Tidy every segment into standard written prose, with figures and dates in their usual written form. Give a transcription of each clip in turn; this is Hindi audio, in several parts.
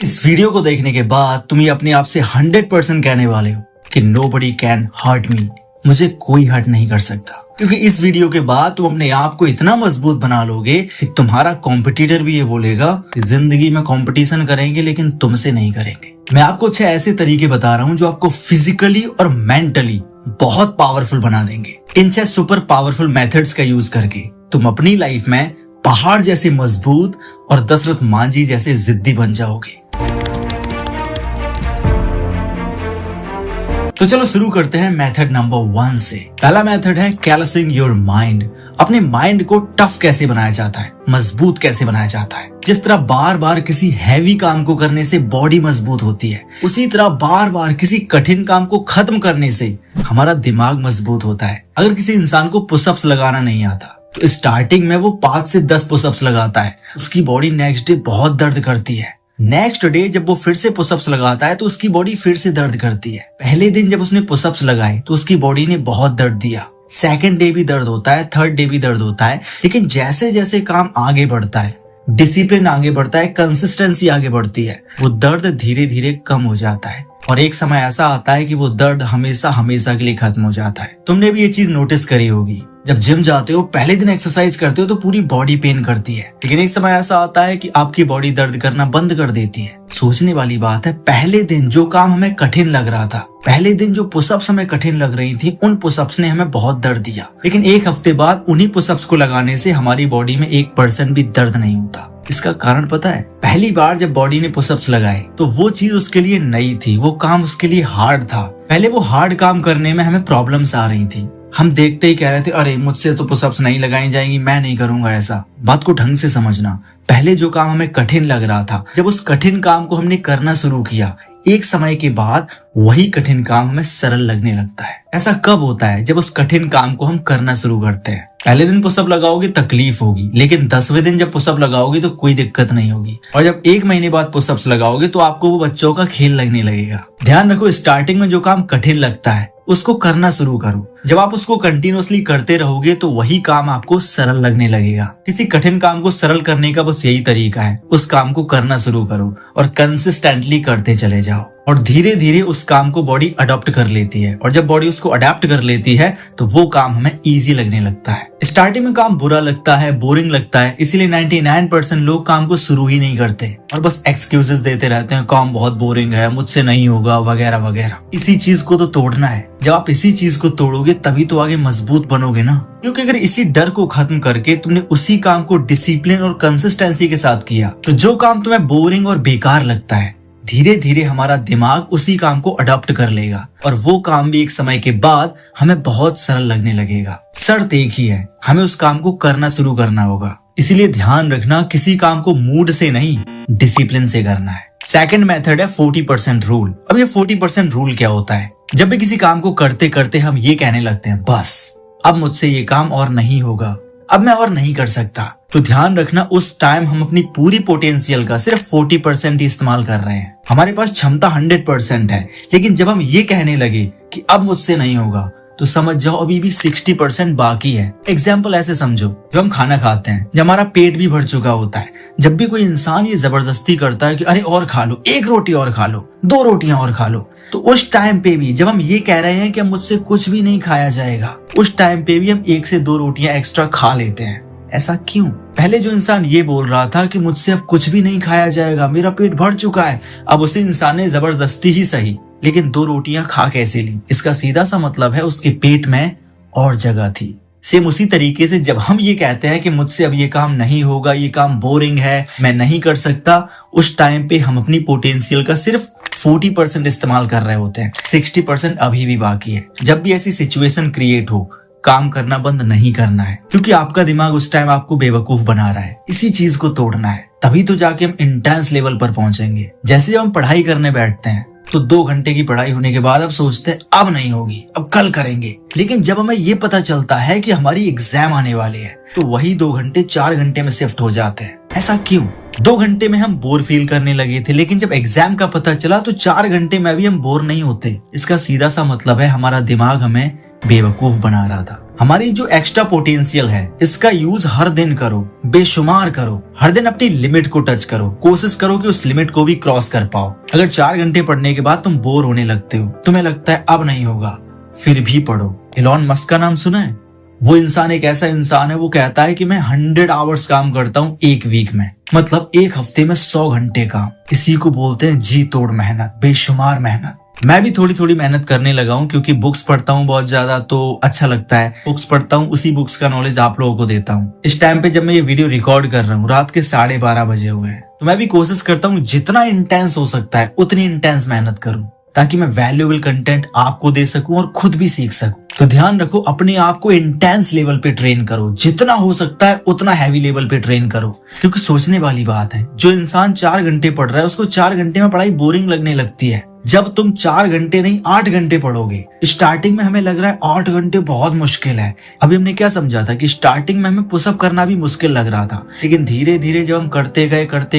इस वीडियो को देखने के बाद तुम ये अपने आप से 100% कहने वाले हो कि nobody can hurt me, मुझे कोई हर्ट नहीं कर सकता। क्योंकि इस वीडियो के बाद तुम अपने आप को इतना मजबूत बना लोगे कि तुम्हारा कॉम्पिटिटर भी ये बोलेगा कि जिंदगी में कंपटीशन करेंगे लेकिन तुमसे नहीं करेंगे। मैं आपको 6 ऐसे तरीके बता रहा हूँ जो आपको फिजिकली और मेंटली बहुत पावरफुल बना देंगे। इन 6 सुपर पावरफुल मेथड्स का यूज करके तुम अपनी लाइफ में पहाड़ जैसे मजबूत और दशरथ मांझी जैसे जिद्दी बन जाओगे। तो चलो शुरू करते हैं मेथड नंबर 1 से। पहला मेथड है कैलसिंग योर माइंड। अपने माइंड को टफ कैसे बनाया जाता है, मजबूत कैसे बनाया जाता है। जिस तरह बार बार किसी हैवी काम को करने से बॉडी मजबूत होती है, उसी तरह बार बार किसी कठिन काम को खत्म करने से हमारा दिमाग मजबूत होता है। अगर किसी इंसान को पुशअप्स लगाना नहीं आता तो स्टार्टिंग में वो 5 से 10 पुशअप्स लगाता है, उसकी बॉडी नेक्स्ट डे बहुत दर्द करती है। नेक्स्ट डे जब वो फिर से पुशअप्स लगाता है तो उसकी बॉडी फिर से दर्द करती है। पहले दिन जब उसने पुशअप्स लगाए तो उसकी बॉडी ने बहुत दर्द दिया, सेकंड डे भी दर्द होता है, थर्ड डे भी दर्द होता है। लेकिन जैसे जैसे काम आगे बढ़ता है, डिसिप्लिन आगे बढ़ता है, कंसिस्टेंसी आगे बढ़ती है, वो दर्द धीरे धीरे कम हो जाता है और एक समय ऐसा आता है कि वो दर्द हमेशा हमेशा के लिए खत्म हो जाता है। तुमने भी ये चीज नोटिस करी होगी, जब जिम जाते हो पहले दिन एक्सरसाइज करते हो तो पूरी बॉडी पेन करती है, लेकिन एक समय ऐसा आता है कि आपकी बॉडी दर्द करना बंद कर देती है। सोचने वाली बात है, पहले दिन जो काम हमें कठिन लग रहा था, पहले दिन जो पुशअप्स हमें कठिन लग रही थी, उन पुशअप्स ने हमें बहुत दर्द दिया, लेकिन एक हफ्ते बाद उन्हीं पुशअप्स को लगाने से हमारी बॉडी में 1% भी दर्द नहीं होता। इसका कारण पता है? पहली बार जब बॉडी ने पुशअप्स लगाए तो वो चीज उसके लिए नई थी, वो काम उसके लिए हार्ड था। पहले वो हार्ड काम करने में हमें प्रॉब्लम्स आ रही थी, हम देखते ही कह रहे थे अरे मुझसे तो पुशअप्स नहीं लगाई जाएंगी, मैं नहीं करूंगा ऐसा। बात को ढंग से समझना, पहले जो काम हमें कठिन लग रहा था, जब उस कठिन काम को हमने करना शुरू किया, एक समय के बाद वही कठिन काम हमें सरल लगने लगता है। ऐसा कब होता है? जब उस कठिन काम को हम करना शुरू करते हैं। पहले दिन पुशअप लगाओगे तकलीफ होगी, लेकिन 10वें दिन जब पुशअप लगाओगे तो कोई दिक्कत नहीं होगी, और जब 1 महीने बाद पुशअप्स लगाओगे तो आपको वो बच्चों का खेल लगने लगेगा। ध्यान रखो, स्टार्टिंग में जो काम कठिन लगता है उसको करना शुरू करो। जब आप उसको कंटिन्यूअसली करते रहोगे तो वही काम आपको सरल लगने लगेगा। किसी कठिन काम को सरल करने का बस यही तरीका है, उस काम को करना शुरू करो और कंसिस्टेंटली करते चले जाओ, और धीरे धीरे उस काम को बॉडी अडॉप्ट कर लेती है, और जब बॉडी उसको अडॉप्ट कर लेती है तो वो काम हमें इजी लगने लगता है। स्टार्टिंग में काम बुरा लगता है, बोरिंग लगता है, इसीलिए 99% लोग काम को शुरू ही नहीं करते और बस एक्सक्यूजेस देते रहते हैं, काम बहुत बोरिंग है, मुझसे नहीं होगा, वगैरह वगैरह। इसी चीज को तो तोड़ना है। जब आप इसी चीज को तोड़ोगे तभी तो आगे मजबूत बनोगे ना। क्योंकि अगर इसी डर को खत्म करके तुमने उसी काम को डिसिप्लिन और कंसिस्टेंसी के साथ किया तो जो काम तुम्हें बोरिंग और बेकार लगता है, धीरे धीरे हमारा दिमाग उसी काम को अडॉप्ट कर लेगा और वो काम भी एक समय के बाद हमें बहुत सरल लगने लगेगा। शर्त एक ही है, हमें उस काम को करना शुरू करना होगा। इसीलिए ध्यान रखना, किसी काम को मूड से नहीं डिसिप्लिन से करना है। सेकंड मेथड है 40% रूल। अब ये 40% रूल क्या होता है? जब भी किसी काम को करते करते हम ये कहने लगते हैं बस अब मुझसे ये काम और नहीं होगा, अब मैं और नहीं कर सकता, तो ध्यान रखना उस टाइम हम अपनी पूरी पोटेंशियल का सिर्फ 40% ही इस्तेमाल कर रहे हैं। हमारे पास क्षमता 100% है, लेकिन जब हम ये कहने लगे कि अब मुझसे नहीं होगा तो समझ जाओ अभी भी 60% बाकी है। एग्जाम्पल ऐसे समझो, जब हम खाना खाते हैं, जब हमारा पेट भी भर चुका होता है, जब भी कोई इंसान ये जबरदस्ती करता है कि अरे और खा लो, 1 रोटी और खा लो, 2 रोटियां और खा लो, तो उस टाइम पे भी जब हम ये कह रहे हैं कि अब मुझसे कुछ भी नहीं खाया जाएगा, उस टाइम पे भी हम 1 से 2 रोटियां एक्स्ट्रा खा लेते हैं। ऐसा क्यों? पहले जो इंसान ये बोल रहा था कि मुझसे अब कुछ भी नहीं खाया जाएगा, मेरा पेट भर चुका है, अब उसी इंसान ने जबरदस्ती ही सही लेकिन 2 रोटियां खा कैसे ली? इसका सीधा सा मतलब है उसके पेट में और जगह थी। सेम उसी तरीके से जब हम ये कहते हैं कि मुझसे अब ये काम नहीं होगा, ये काम बोरिंग है, मैं नहीं कर सकता, उस टाइम पे हम अपनी पोटेंशियल का सिर्फ 40% इस्तेमाल कर रहे होते हैं, 60% अभी भी बाकी है। जब भी ऐसी सिचुएशन क्रिएट हो, काम करना बंद नहीं करना है, क्योंकि आपका दिमाग उस टाइम आपको बेवकूफ बना रहा है। इसी चीज को तोड़ना है, तभी तो जाके हम इंटेंस लेवल पर पहुंचेंगे। जैसे जब हम पढ़ाई करने बैठते हैं तो 2 घंटे की पढ़ाई होने के बाद अब सोचते हैं अब नहीं होगी, अब कल करेंगे, लेकिन जब हमें ये पता चलता है कि हमारी एग्जाम आने वाली है तो वही 2 घंटे 4 घंटे में शिफ्ट हो जाते हैं। ऐसा क्यों? 2 घंटे में हम बोर फील करने लगे थे, लेकिन जब एग्जाम का पता चला तो 4 घंटे में भी हम बोर नहीं होते। इसका सीधा सा मतलब है हमारा दिमाग हमें बेवकूफ बना रहा था। हमारी जो एक्स्ट्रा पोटेंशियल है इसका यूज हर दिन करो, बेशुमार करो, हर दिन अपनी लिमिट को टच करो, कोशिश करो कि उस लिमिट को भी क्रॉस कर पाओ। अगर 4 घंटे पढ़ने के बाद तुम बोर होने लगते हो, तुम्हें लगता है अब नहीं होगा, फिर भी पढ़ो। इलॉन मस्क का नाम सुना है? वो इंसान एक ऐसा इंसान है, वो कहता है कि मैं 100 आवर्स काम करता हूँ एक वीक में, मतलब एक हफ्ते में 100 घंटे काम। इसी को बोलते हैं जी तोड़ मेहनत, बेशुमार मेहनत। मैं भी थोड़ी थोड़ी मेहनत करने लगा हूँ क्योंकि बुक्स पढ़ता हूँ बहुत ज्यादा, तो अच्छा लगता है। बुक्स पढ़ता हूँ, उसी बुक्स का नॉलेज आप लोगों को देता हूँ। इस टाइम पे जब मैं ये वीडियो रिकॉर्ड कर रहा हूँ, रात के 12:30 बजे हुए हैं, तो मैं भी कोशिश करता हूँ जितना इंटेंस हो सकता है उतनी इंटेंस मेहनत करूँ, ताकि मैं वैल्यूएबल कंटेंट आपको दे सकूं और खुद भी सीख सकूं। तो ध्यान रखो, अपने आप को इंटेंस लेवल पे ट्रेन करो, जितना हो सकता है उतना हैवी लेवल पे ट्रेन करो। क्योंकि सोचने वाली बात है, जो इंसान 4 घंटे पढ़ रहा है उसको 4 घंटे में पढ़ाई बोरिंग लगने लगती है। जब तुम 4 घंटे नहीं 8 घंटे पढ़ोगे। स्टार्टिंग में हमें लग रहा है 8 घंटे बहुत मुश्किल है। अभी हमने क्या समझा था कि स्टार्टिंग में हमें पुशअप करना भी मुश्किल लग रहा था, लेकिन धीरे धीरे जब हम करते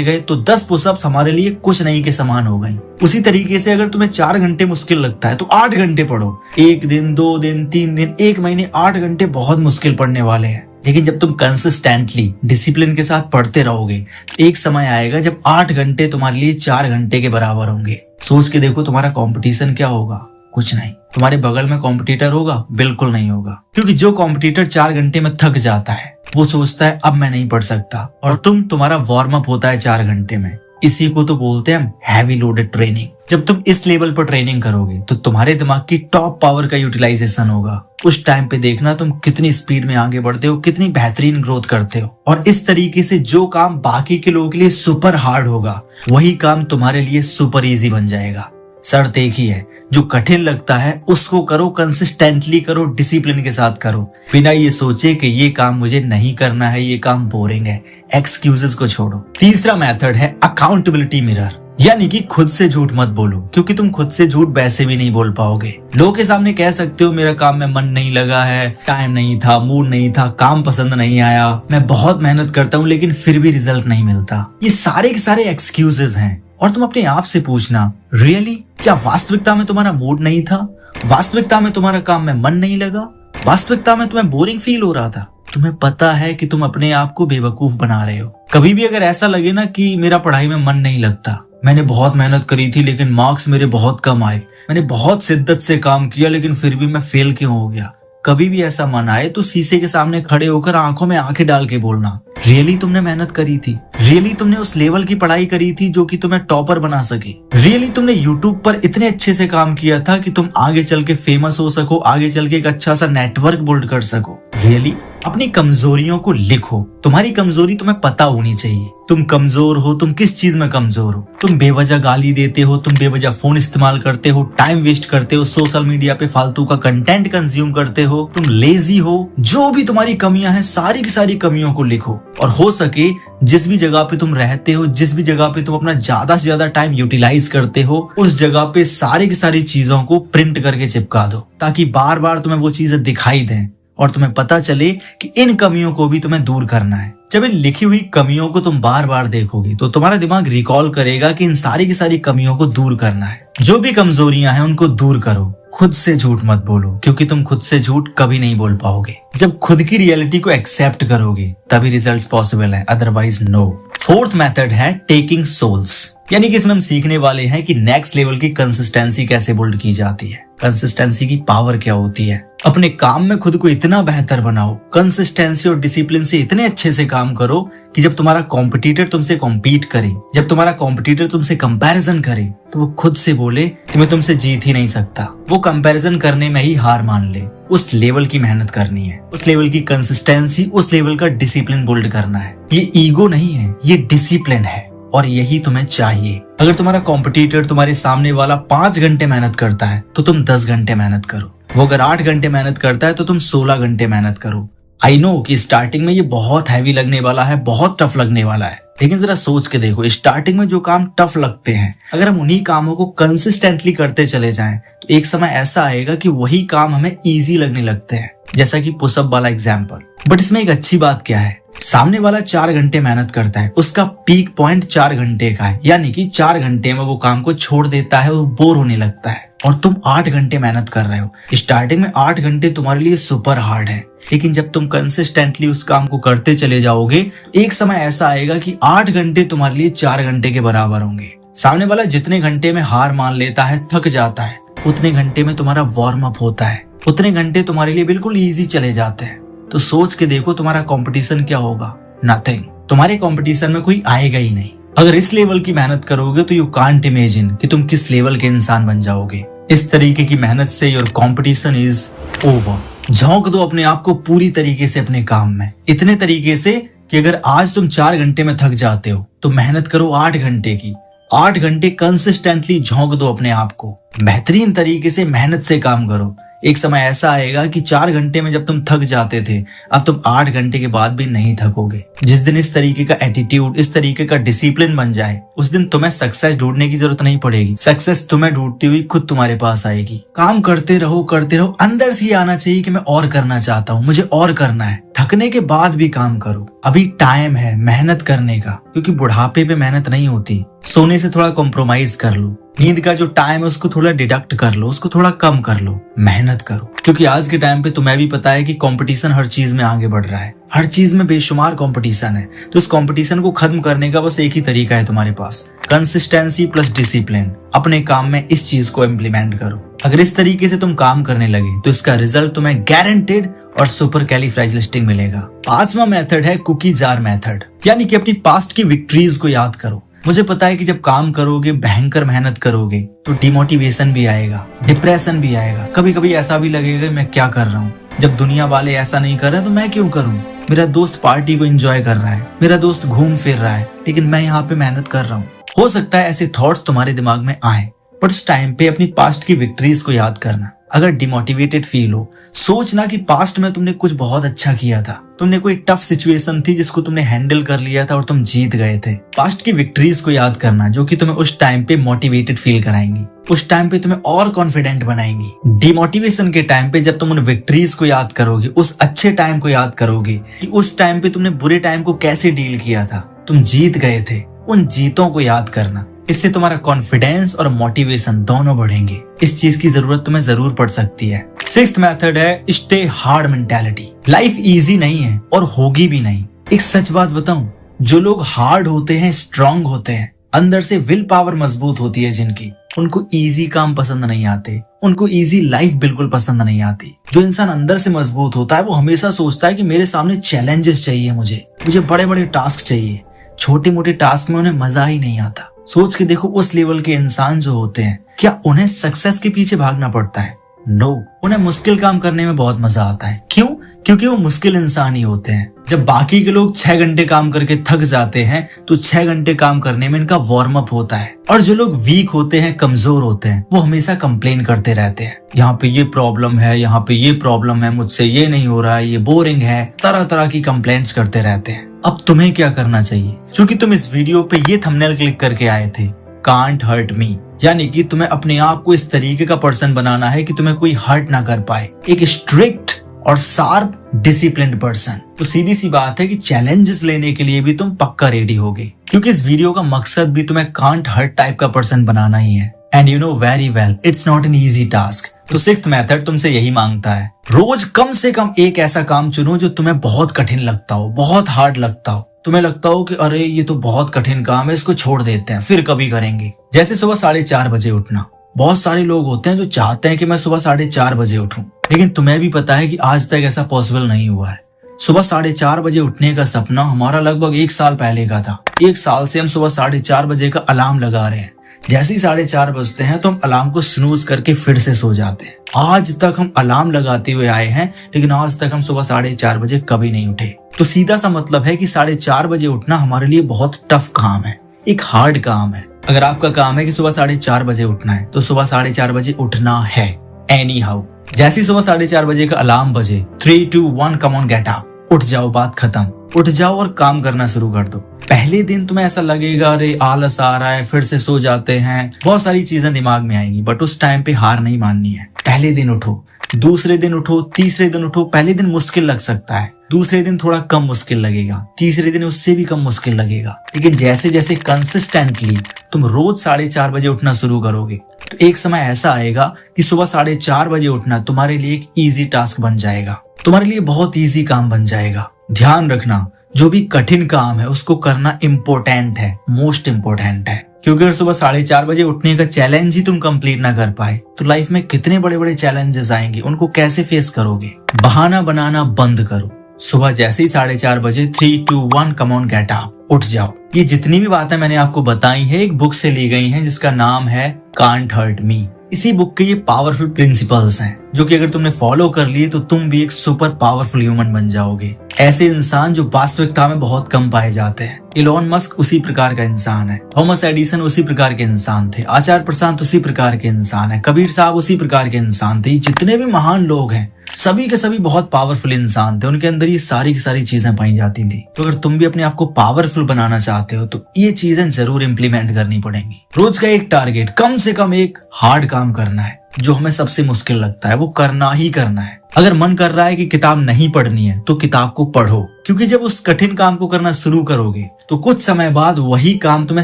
गए तो 10 पुशअप्स हमारे लिए कुछ नहीं के समान हो गई। उसी तरीके से अगर तुम्हें 4 घंटे मुश्किल लगता है तो 8 घंटे पढ़ो। 1 दिन, 2 दिन, 3 दिन, 1 महीने, 8 घंटे बहुत मुश्किल पढ़ने वाले हैं। लेकिन जब तुम कंसिस्टेंटली डिसिप्लिन के साथ पढ़ते रहोगे, एक समय आएगा जब 8 घंटे तुम्हारे लिए 4 घंटे के बराबर होंगे। सोच के देखो, तुम्हारा कंपटीशन क्या होगा? कुछ नहीं। तुम्हारे बगल में कॉम्पिटिटर होगा? बिल्कुल नहीं होगा। क्योंकि जो कॉम्पिटिटर 4 घंटे में थक जाता है, वो सोचता है अब मैं नहीं पढ़ सकता, और तुम्हारा वार्म अप होता है 4 घंटे में। इसी को तो बोलते हैं हम हैवी लोडेड ट्रेनिंग। जब तुम इस लेवल पर ट्रेनिंग करोगे तो तुम्हारे दिमाग की टॉप पावर का यूटिलाइजेशन होगा। उस टाइम पे देखना तुम कितनी स्पीड में आगे बढ़ते हो, कितनी बेहतरीन ग्रोथ करते हो। और इस तरीके से जो काम बाकी के लोगों के लिए सुपर हार्ड होगा, वही काम तुम्हारे लिए सुपर इजी बन जाएगा। शर्त एक ही है, जो कठिन लगता है उसको करो, कंसिस्टेंटली करो, डिसिप्लिन के साथ करो, बिना ये सोचे कि ये काम मुझे नहीं करना है, ये काम बोरिंग है। एक्सक्यूजेस को छोड़ो। तीसरा मेथड है अकाउंटेबिलिटी मिरर, यानी कि खुद से झूठ मत बोलो, क्योंकि तुम खुद से झूठ वैसे भी नहीं बोल पाओगे। लोगों के सामने कह सकते हो मेरा काम में मन नहीं लगा है, टाइम नहीं था, मूड नहीं था, काम पसंद नहीं आया, मैं बहुत मेहनत करता हूँ लेकिन फिर भी रिजल्ट नहीं मिलता। ये सारे के सारे एक्सक्यूजेस हैं। और तुम अपने आप से पूछना, रियली क्या वास्तविकता में तुम्हारा मूड नहीं था? वास्तविकता में तुम्हारा काम में मन नहीं लगा? वास्तविकता में तुम्हें बोरिंग फील हो रहा था? तुम्हें पता है कि तुम अपने आप को बेवकूफ बना रहे हो। कभी भी अगर ऐसा लगे ना कि मेरा पढ़ाई में मन नहीं लगता, मैंने बहुत मेहनत करी थी लेकिन मार्क्स मेरे बहुत कम आए, मैंने बहुत शिद्दत से काम किया लेकिन फिर भी मैं फेल क्यों हो गया, कभी भी ऐसा मन आए तो शीशे के सामने खड़े होकर आंखों में आंखें डाल के बोलना, रियली तुमने मेहनत करी थी? रियली तुमने उस लेवल की पढ़ाई करी थी जो कि तुम्हें टॉपर बना सके? रियली तुमने यूट्यूब पर इतने अच्छे से काम किया था कि तुम आगे चल के फेमस हो सको, आगे चल के एक अच्छा सा नेटवर्क बिल्ड कर सको? रियली? अपनी कमजोरियों को लिखो। तुम्हारी कमजोरी तुम्हें पता होनी चाहिए। तुम कमजोर हो, तुम किस चीज में कमजोर हो? तुम बेवजह गाली देते हो, तुम बेवजह फोन इस्तेमाल करते हो, टाइम वेस्ट करते हो, सोशल मीडिया पे फालतू का कंटेंट कंज्यूम करते हो, तुम लेजी हो। जो भी तुम्हारी कमियां हैं, सारी की सारी कमियों को लिखो, और हो सके जिस भी जगह पे तुम रहते हो, जिस भी जगह पे तुम अपना ज्यादा से ज्यादा टाइम यूटिलाइज करते हो, उस जगह पे सारी की सारी चीजों को प्रिंट करके चिपका दो, ताकि बार बार तुम्हें वो चीजें दिखाई दें और तुम्हें पता चले कि इन कमियों को भी तुम्हें दूर करना है। जब इन लिखी हुई कमियों को तुम बार बार देखोगे तो तुम्हारा दिमाग रिकॉल करेगा कि इन सारी की सारी कमियों को दूर करना है। जो भी कमजोरियां हैं उनको दूर करो। खुद से झूठ मत बोलो, क्योंकि तुम खुद से झूठ कभी नहीं बोल पाओगे। जब खुद की रियलिटी को एक्सेप्ट करोगे तभी रिजल्ट्स पॉसिबल है, अदरवाइज नो। फोर्थ मेथड है टेकिंग सोल्स, यानी कि इसमें हम सीखने वाले हैं कि नेक्स्ट लेवल की कंसिस्टेंसी कैसे बिल्ड की जाती है, कंसिस्टेंसी की पावर क्या होती है। अपने काम में खुद को इतना बेहतर बनाओ, कंसिस्टेंसी और डिसिप्लिन से इतने अच्छे से काम करो कि जब तुम्हारा कॉम्पिटिटर तुमसे कॉम्पीट करे, जब तुम्हारा कॉम्पिटिटर तुमसे कंपैरिजन करे, तो वो खुद से बोले कि मैं तुमसे जीत ही नहीं सकता। वो कंपैरिजन करने में ही हार मान ले। उस लेवल की मेहनत करनी है, उस लेवल की कंसिस्टेंसी, उस लेवल का डिसिप्लिन बिल्ड करना है। ये ईगो नहीं है, ये डिसिप्लिन है, और यही तुम्हें चाहिए। अगर तुम्हारा कॉम्पिटिटर, तुम्हारे सामने वाला 5 घंटे मेहनत करता है तो तुम 10 घंटे मेहनत करो। वो अगर 8 घंटे मेहनत करता है तो तुम 16 घंटे मेहनत करो। आई नो कि स्टार्टिंग में ये बहुत हैवी लगने वाला है, बहुत टफ लगने वाला है, लेकिन जरा सोच के देखो, स्टार्टिंग में जो काम टफ लगते हैं, अगर हम उन्हीं कामों को कंसिस्टेंटली करते चले जाएं तो एक समय ऐसा आएगा कि वही काम हमें इजी लगने लगते हैं, जैसा कि पुशअप वाला एग्जाम्पल। बट इसमें एक अच्छी बात क्या है, सामने वाला 4 घंटे मेहनत करता है, उसका पीक पॉइंट 4 घंटे का है, यानी कि 4 घंटे में वो काम को छोड़ देता है, वो बोर होने लगता है, और तुम 8 घंटे मेहनत कर रहे हो। स्टार्टिंग में 8 घंटे तुम्हारे लिए सुपर हार्ड है, लेकिन जब तुम कंसिस्टेंटली उस काम को करते चले जाओगे, एक समय ऐसा आएगा कि 8 घंटे तुम्हारे लिए 4 घंटे के बराबर होंगे। सामने वाला जितने घंटे में हार मान लेता है, थक जाता है, उतने घंटे में तुम्हारा वार्म अप होता है, उतने घंटे तुम्हारे लिए बिल्कुल इजी चले जाते हैं। तो सोच के देखो तुम्हारा कंपटीशन क्या होगा? नथिंग। तुम्हारे कंपटीशन में कोई आएगा ही नहीं। अगर इस लेवल की मेहनत करोगे तो यू कांट इमेजिन कि तुम किस लेवल के इंसान बन जाओगे। इस तरीके की मेहनत से योर कंपटीशन इज ओवर। झोंक दो अपने आप को पूरी तरीके से अपने काम में, इतने तरीके से कि अगर आज तुम 4 घंटे में थक जाते हो तो मेहनत करो 8 घंटे की। 8 घंटे कंसिस्टेंटली झोंक दो अपने आप को, बेहतरीन तरीके से मेहनत से काम करो। एक समय ऐसा आएगा कि 4 घंटे में जब तुम थक जाते थे, अब तुम 8 घंटे के बाद भी नहीं थकोगे। जिस दिन इस तरीके का एटीट्यूड, इस तरीके का डिसिप्लिन बन जाए, उस दिन तुम्हें सक्सेस ढूंढने की जरूरत नहीं पड़ेगी। सक्सेस तुम्हें ढूंढती हुई खुद तुम्हारे पास आएगी। काम करते रहो, अंदर से ये आना चाहिए कि मैं और करना चाहता हूँ, मुझे और करना है। थकने के बाद भी काम करो, अभी टाइम है मेहनत करने का, क्योंकि बुढ़ापे पे मेहनत नहीं होती। सोने से थोड़ा कॉम्प्रोमाइज कर लो, नींद का जो टाइम है उसको थोड़ा डिडक्ट कर लो, उसको थोड़ा कम कर लो, मेहनत करो। क्योंकि आज के टाइम पे तुम्हें भी पता है कि कंपटीशन हर चीज में आगे बढ़ रहा है, हर चीज में बेशुमार कंपटीशन है। तो उस कंपटीशन को खत्म करने का बस एक ही तरीका है तुम्हारे पास, कंसिस्टेंसी प्लस डिसिप्लिन। अपने काम में इस चीज को इम्प्लीमेंट करो। अगर इस तरीके से तुम काम करने लगे तो इसका रिजल्ट तुम्हें गारंटेड और सुपर कैलिफ्रैजिलिस्टिक मिलेगा। 5वां मेथड है कुकी जार मेथड, यानी कि अपनी पास्ट की विक्ट्रीज को याद करो। मुझे पता है कि जब काम करोगे, भयंकर मेहनत करोगे, तो डिमोटिवेशन भी आएगा, डिप्रेशन भी आएगा। कभी कभी ऐसा भी लगेगा मैं क्या कर रहा हूँ, जब दुनिया वाले ऐसा नहीं कर रहे तो मैं क्यों करूँ। मेरा दोस्त पार्टी को एंजॉय कर रहा है, मेरा दोस्त घूम फिर रहा है, लेकिन मैं यहाँ पे मेहनत कर रहा हूँ। हो सकता है ऐसे थॉट्स तुम्हारे दिमाग में आए, बट उस टाइम पे अपनी पास्ट की विक्ट्रीज को याद करना। अगर डिमोटिवेटेड फील हो, सोचना कि पास्ट में तुमने कुछ बहुत अच्छा किया था, तुमने कोई टफ सिचुएशन थी जिसको तुमने हैंडल कर लिया था और तुम जीत गए थे। पास्ट की विक्ट्रीज को याद करना जो कि तुम्हें उस टाइम पे मोटिवेटेड फील कराएंगी, उस टाइम पे तुम्हें और कॉन्फिडेंट बनाएंगी। डिमोटिवेशन के टाइम पे जब तुम उन विक्ट्रीज को याद करोगे, उस अच्छे टाइम को याद करोगे कि उस टाइम पे तुमने बुरे टाइम को कैसे डील किया था, तुम जीत गए थे, उन जीतों को याद करना। इससे तुम्हारा कॉन्फिडेंस और मोटिवेशन दोनों बढ़ेंगे। इस चीज की जरूरत तुम्हें जरूर पड़ सकती है। 6th मेथड है stay hard mentality. Life easy नहीं है और होगी भी नहीं। एक सच बात बताऊं, जो लोग हार्ड होते हैं, स्ट्रांग होते हैं, अंदर से विल पावर मजबूत होती है जिनकी, उनको इजी काम पसंद नहीं आते, उनको इजी लाइफ बिल्कुल पसंद नहीं आती। जो इंसान अंदर से मजबूत होता है वो हमेशा सोचता है कि मेरे सामने चैलेंजेस चाहिए, मुझे बड़े बड़े टास्क चाहिए। छोटे मोटे टास्क में उन्हें मजा ही नहीं आता। सोच के देखो उस लेवल के इंसान जो होते हैं, क्या उन्हें सक्सेस के पीछे भागना पड़ता है? नो, उन्हें मुश्किल काम करने में बहुत मजा आता है। क्यों? क्योंकि वो मुश्किल इंसान ही होते हैं। जब बाकी के लोग 6 घंटे काम करके थक जाते हैं तो 6 घंटे काम करने में इनका वार्म अप होता है। और जो लोग वीक होते हैं, कमजोर होते हैं, वो हमेशा कंप्लेन करते रहते हैं, यहाँ पे ये प्रॉब्लम है, यहाँ पे ये प्रॉब्लम है, मुझसे ये नहीं हो रहा है, ये बोरिंग है, तरह तरह की कंप्लेंट्स करते रहते हैं। अब तुम्हें क्या करना चाहिए? क्योंकि तुम इस वीडियो पे ये थंबनेल क्लिक करके आए थे, कांट हर्ट मी, यानी कि तुम्हें अपने आप को इस तरीके का पर्सन बनाना है कि तुम्हें कोई हर्ट ना कर पाए। एक स्ट्रिक्ट और शार्प डिसिप्लिन्ड पर्सन। तो सीधी सी बात है कि चैलेंजेस लेने के लिए भी तुम पक्का रेडी होगे, क्योंकि इस वीडियो का मकसद भी तुम्हें कांट हर्ट टाइप का पर्सन बनाना ही है। And you know very well it's not an easy task. तो 6th मेथड तुमसे यही मांगता है, रोज कम से कम एक ऐसा काम चुनो जो तुम्हें बहुत कठिन लगता हो, बहुत हार्ड लगता हो। तुम्हें लगता हो कि अरे ये तो बहुत कठिन काम है, इसको छोड़ देते हैं, फिर कभी करेंगे। जैसे सुबह 4:30 बजे उठना। बहुत सारे लोग होते हैं जो चाहते हैं कि मैं सुबह 4:30 बजे उठूं, लेकिन तुम्हें भी पता है कि आज तक ऐसा पॉसिबल नहीं हुआ है। सुबह 4:30 बजे उठने का सपना हमारा लगभग 1 साल पहले का था। 1 साल से हम सुबह 4:30 बजे का अलार्म लगा रहे हैं। जैसे ही 4:30 बजते हैं तो हम अलार्म को स्नूज करके फिर से सो जाते हैं। आज तक हम अलार्म लगाते हुए आए हैं, लेकिन आज तक हम सुबह 4:30 बजे कभी नहीं उठे। तो सीधा सा मतलब है कि 4:30 बजे उठना हमारे लिए बहुत टफ काम है, एक हार्ड काम है। अगर आपका काम है कि सुबह 4:30 बजे उठना है, तो सुबह 4:30 बजे उठना है एनी हाउ। जैसे ही सुबह 4:30 बजे का अलार्म बजे, 3, 2, 1 कम ऑन गेट अप, उठ जाओ, बात खत्म। उठ जाओ और काम करना शुरू कर दो। पहले दिन तुम्हें ऐसा लगेगा अरे आलस आ रहा है, फिर से सो जाते हैं, बहुत सारी चीजें दिमाग में आएंगी, बट उस टाइम पे हार नहीं माननी है। पहले दिन उठो, दूसरे दिन उठो, तीसरे दिन उठो। पहले दिन मुश्किल लग सकता है, दूसरे दिन थोड़ा कम मुश्किल लगेगा, तीसरे दिन उससे भी कम मुश्किल लगेगा। लेकिन जैसे जैसे कंसिस्टेंटली तुम रोज 4:30 बजे उठना शुरू करोगे तो एक समय ऐसा आएगा कि सुबह 4:30 बजे उठना तुम्हारे लिए एक इजी टास्क बन जाएगा, तुम्हारे लिए बहुत इजी काम बन जाएगा। ध्यान रखना, जो भी कठिन काम है उसको करना इम्पोर्टेंट है, मोस्ट इम्पोर्टेंट है। क्योंकि अगर सुबह 4:30 बजे उठने का चैलेंज ही तुम कंप्लीट ना कर पाए तो लाइफ में कितने बड़े बड़े चैलेंजेस आएंगे, उनको कैसे फेस करोगे। बहाना बनाना बंद करो। सुबह जैसे ही 4:30 बजे 3, 2, 1 कम ऑन गेट अप, उठ जाओ। ये जितनी भी बातें मैंने आपको बताई है एक बुक से ली गई हैं जिसका नाम है कांट हर्ट मी। इसी बुक के ये पावरफुल प्रिंसिपल्स हैं जो कि अगर तुमने फॉलो कर लिए तो तुम भी एक सुपर पावरफुल ह्यूमन बन जाओगे। ऐसे इंसान जो वास्तविकता में बहुत कम पाए जाते हैं। इलॉन मस्क उसी प्रकार का इंसान है, थॉमस एडिसन उसी प्रकार के इंसान थे, आचार्य प्रशांत उसी प्रकार के इंसान है, कबीर साहब उसी प्रकार के इंसान थे। जितने भी महान लोग हैं सभी के सभी बहुत पावरफुल इंसान थे, उनके अंदर ये सारी की सारी चीजें पाई जाती थी। तो अगर तुम भी अपने आप को पावरफुल बनाना चाहते हो तो ये चीजें जरूर इम्प्लीमेंट करनी पड़ेंगी। रोज का एक टारगेट, कम से कम एक हार्ड काम करना है, जो हमें सबसे मुश्किल लगता है वो करना ही करना है। अगर मन कर रहा है कि किताब नहीं पढ़नी है तो किताब को पढ़ो, क्योंकि जब उस कठिन काम को करना शुरू करोगे तो कुछ समय बाद वही काम तुम्हें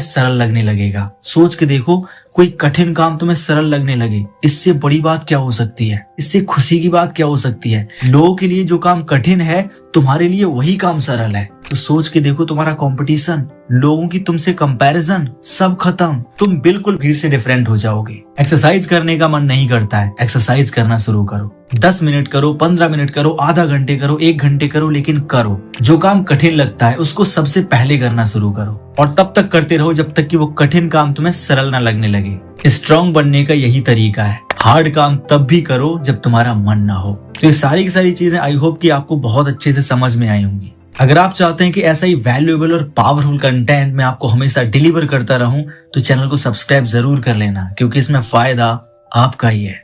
सरल लगने लगेगा। सोच के देखो, कोई कठिन काम तुम्हें सरल लगने लगे, इससे बड़ी बात क्या हो सकती है, इससे खुशी की बात क्या हो सकती है। लोगों के लिए जो काम कठिन है तुम्हारे लिए वही काम सरल है। तो सोच के देखो, तुम्हारा कंपटीशन, लोगों की तुमसे कंपैरिजन, सब खत्म। तुम बिल्कुल भीड़ से डिफरेंट हो जाओगे। एक्सरसाइज करने का मन नहीं करता है, एक्सरसाइज करना शुरू करो। 10 मिनट करो, 15 मिनट करो, आधा घंटे करो, 1 घंटे करो, लेकिन करो। जो काम कठिन लगता है उसको सबसे पहले करना शुरू करो और तब तक करते रहो जब तक कि वो कठिन काम तुम्हें सरल ना लगने लगे। स्ट्रांग बनने का यही तरीका है। हार्ड काम तब भी करो जब तुम्हारा मन ना हो। तो ये सारी की सारी चीजें आई होप कि आपको बहुत अच्छे से समझ में आई होंगी। अगर आप चाहते हैं कि ऐसा ही वैल्यूएबल और पावरफुल कंटेंट मैं आपको हमेशा डिलीवर करता रहूं तो चैनल को सब्सक्राइब जरूर कर लेना, क्योंकि इसमें फायदा आपका ही है।